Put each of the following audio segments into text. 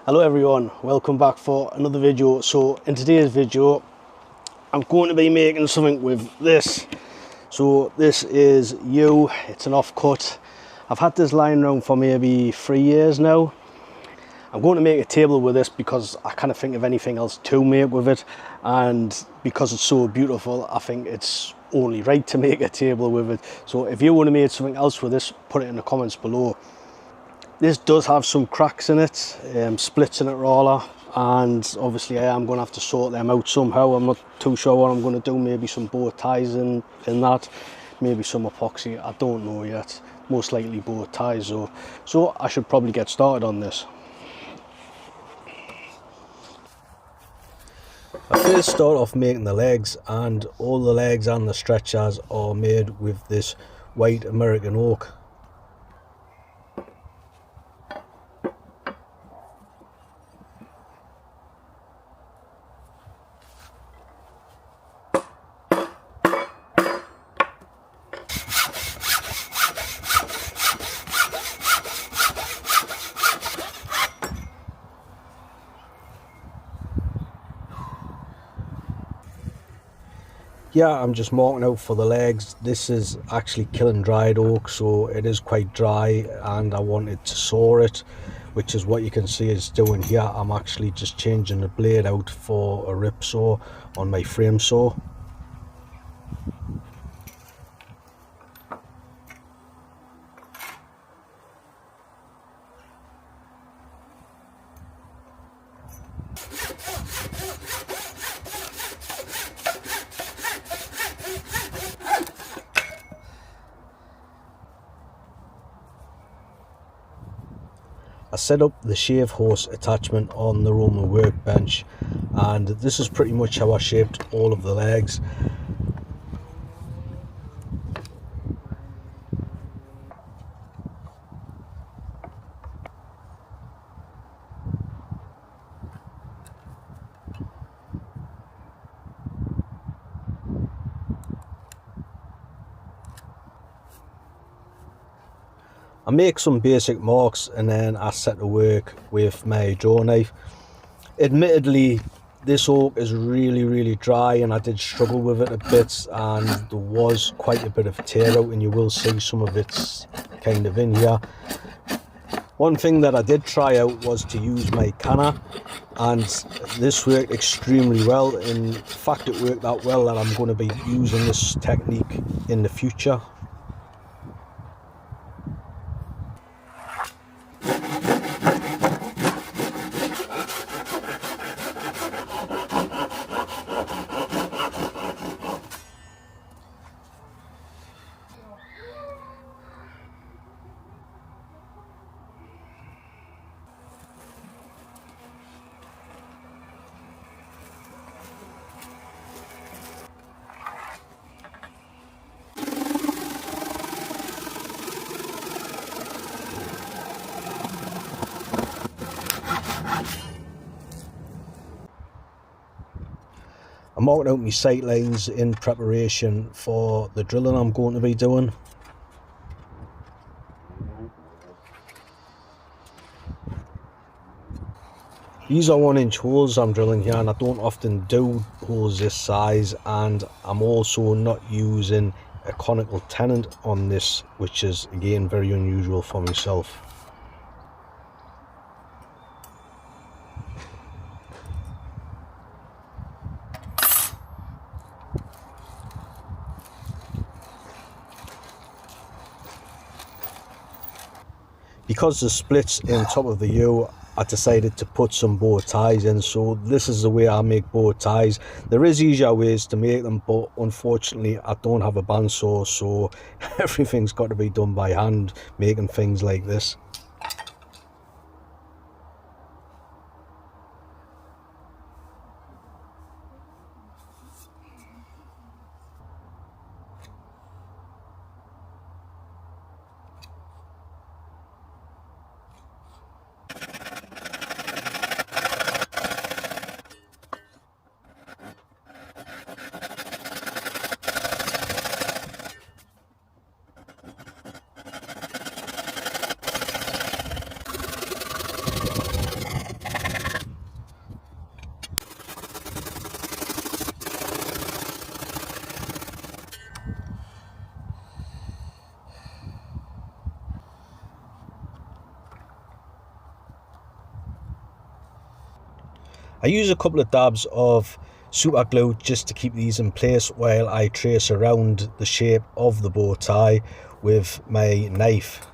Hello everyone, welcome back for another video. So in today's video I'm going to be making something with this. So this is it's an offcut. I've had this lying around for maybe 3 years now. I'm going to make a table with this because I can't think of anything else to make with it, and because it's so beautiful I think it's only right to make a table with it. So if you want to make something else with this, put it in the comments below. This does have some cracks in it, splits in it rather, and obviously I am going to have to sort them out somehow. I'm not too sure what I'm going to do, maybe some bow ties in that, maybe some epoxy, I don't know yet. Most likely bow ties though. So I should probably get started on this. I first start off making the legs, and all the legs and the stretchers are made with this white American oak. Yeah, I'm just marking out for the legs. This is actually killing dried oak, so it is quite dry and I wanted to saw it, which is what you can see it's doing here. I'm actually just changing the blade out for a rip saw on my frame saw. I set up the shave horse attachment on the Roman workbench, and this is pretty much how I shaped all of the legs. I make some basic marks and then I set to work with my draw knife. Admittedly, this oak is really dry and I did struggle with it a bit, and there was quite a bit of tear out, and you will see some of it's kind of in here. One thing that I did try out was to use my canner, and this worked extremely well. In fact, it worked that well that I'm going to be using this technique in the future. I'm marking out my sight lines in preparation for the drilling I'm going to be doing. These are 1-inch holes I'm drilling here, and I don't often do holes this size, and I'm also not using a conical tenon on this, which is again very unusual for myself. Because the splits in top of the U, I decided to put some bow ties in, so this is the way I make bow ties. There is easier ways to make them, but unfortunately I don't have a bandsaw, so everything's got to be done by hand, making things like this. I use a couple of dabs of super glue just to keep these in place while I trace around the shape of the bow tie with my knife.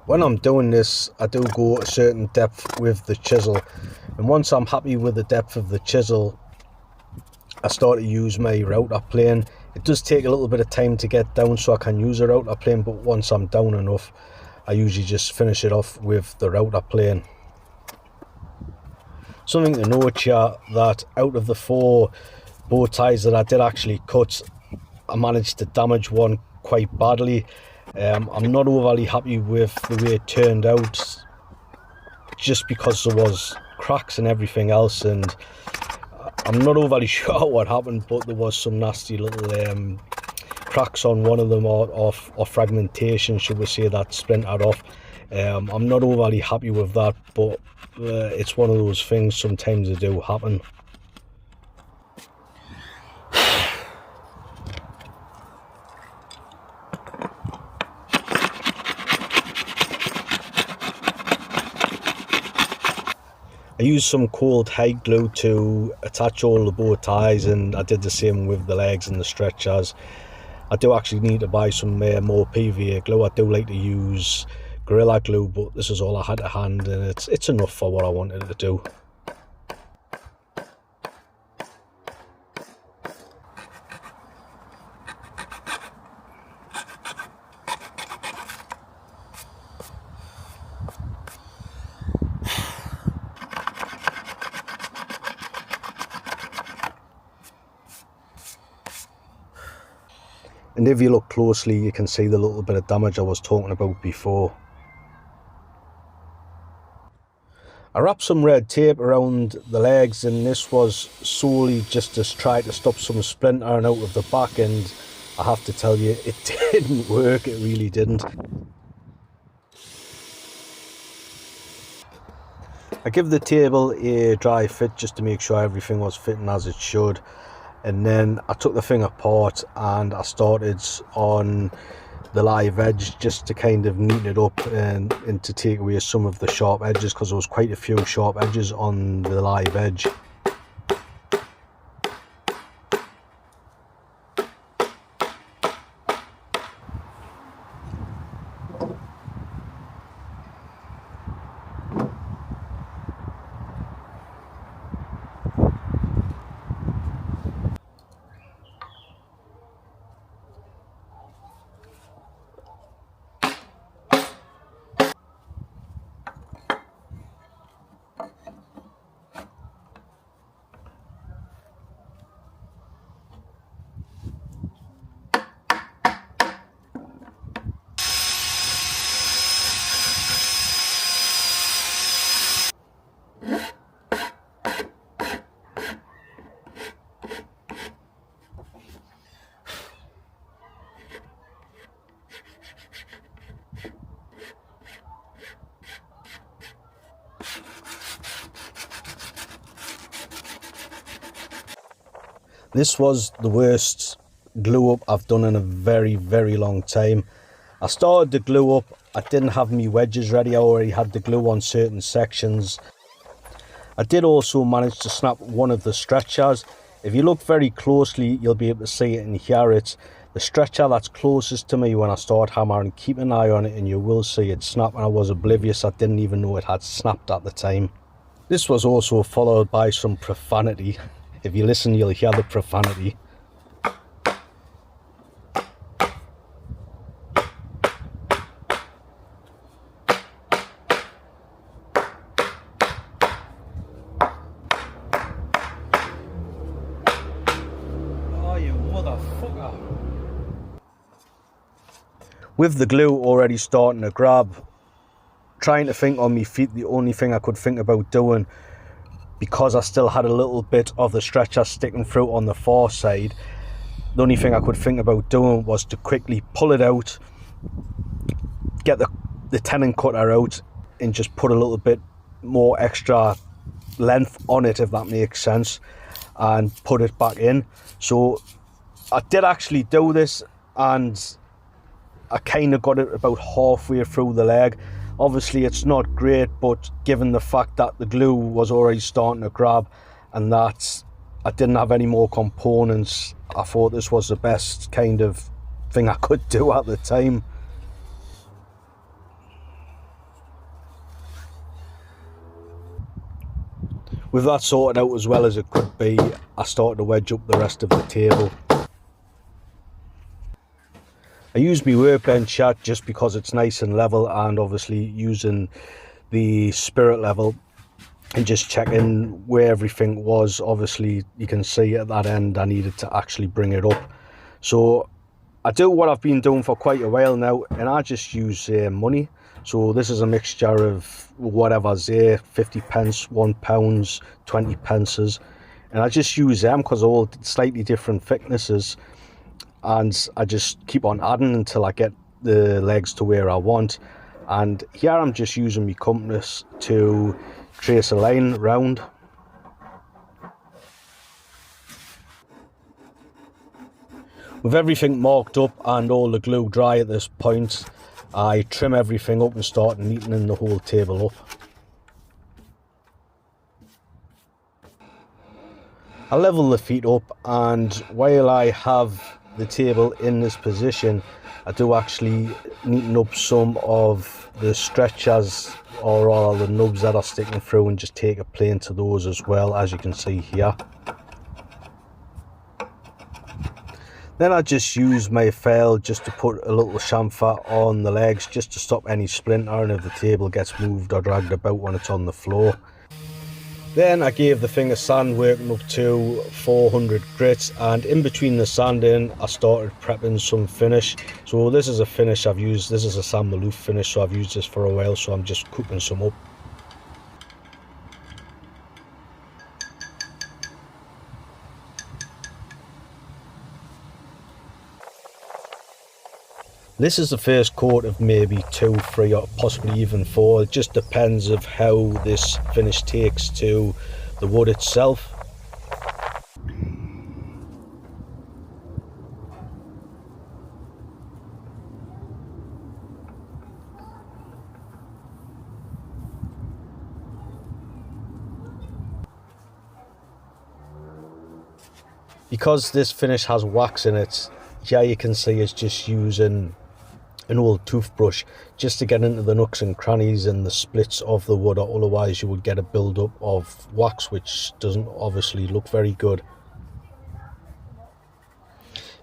When I'm doing this, I do go a certain depth with the chisel, and once I'm happy with the depth of the chisel, I start to use my router plane. It does take a little bit of time to get down so I can use a router plane, but once I'm down enough, I usually just finish it off with the router plane. Something to note here, that out of the 4 bow ties that I did actually cut, I managed to damage one quite badly. I'm not overly happy with the way it turned out, just because there was cracks and everything else, and I'm not overly sure what happened, but there was some nasty little cracks on one of them, or fragmentation, should we say, that splintered off. I'm not overly happy with that, but it's one of those things, sometimes they do happen. I used some cold hide glue to attach all the bow ties, and I did the same with the legs and the stretchers. I do actually need to buy some more PVA glue. I do like to use Gorilla Glue, but this is all I had to hand, and it's enough for what I wanted to do. And if you look closely, you can see the little bit of damage I was talking about before. I wrapped some red tape around the legs, and this was solely just to try to stop some splintering out of the back, and I have to tell you, it didn't work. It really didn't. I give the table a dry fit just to make sure everything was fitting as it should. And then I took the thing apart and I started on the live edge just to kind of neaten it up and to take away some of the sharp edges, because there was quite a few sharp edges on the live edge. This was the worst glue up I've done in a very, very long time. I started the glue up, I didn't have me wedges ready, I already had the glue on certain sections. I did also manage to snap one of the stretchers. If you look very closely, you'll be able to see it and hear it. The stretcher that's closest to me when I start hammering, keep an eye on it and you will see it snap, and I was oblivious, I didn't even know it had snapped at the time. This was also followed by some profanity. If you listen, you'll hear the profanity. Oh, you motherfucker. With the glue already starting to grab, trying to think on my feet, the only thing I could think about doing, because I still had a little bit of the stretcher sticking through on the far side, the only thing I could think about doing was to quickly pull it out, get the tenon cutter out, and just put a little bit more extra length on it, if that makes sense, and put it back in. So I did actually do this, and I kind of got it about halfway through the leg. Obviously it's not great, but given the fact that the glue was already starting to grab and that I didn't have any more components, I thought this was the best kind of thing I could do at the time. With that sorted out as well as it could be, I started to wedge up the rest of the table. I used my workbench chat just because it's nice and level, and obviously using the spirit level and just checking where everything was. Obviously you can see at that end I needed to actually bring it up. So I do what I've been doing for quite a while now, and I just use money. So this is a mixture of whatever's there, 50 pence, £1, 20 pences, and I just use them because they're all slightly different thicknesses, and I just keep on adding until I get the legs to where I want. And here I'm just using my compass to trace a line round. With everything marked up and all the glue dry at this point, I trim everything up and start neatening the whole table up. I level the feet up, and while I have the table in this position, I do actually neaten up some of the stretchers or all the nubs that are sticking through, and just take a plane to those as well, as you can see here. Then I just use my file just to put a little chamfer on the legs, just to stop any splintering if the table gets moved or dragged about when it's on the floor. Then I gave the thing a sand, working up to 400 grits, and in between the sanding I started prepping some finish. So this is a finish I've used, this is a St. Maloof finish, so I've used this for a while, so I'm just cooking some up. This is the first coat of maybe 2, 3 or possibly even 4. It just depends of how this finish takes to the wood itself. Because this finish has wax in it, here you can see it's just using an old toothbrush just to get into the nooks and crannies and the splits of the wood, or otherwise you would get a build-up of wax, which doesn't obviously look very good.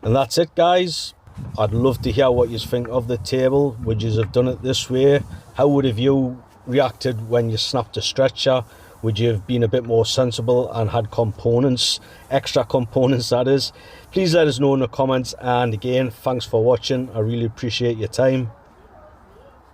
And that's it, guys. I'd love to hear what you think of the table. Would you have done it this way? How would have you reacted when you snapped a stretcher? Would you have been a bit more sensible and had components, extra components that is? Please let us know in the comments, and again, thanks for watching. I really appreciate your time.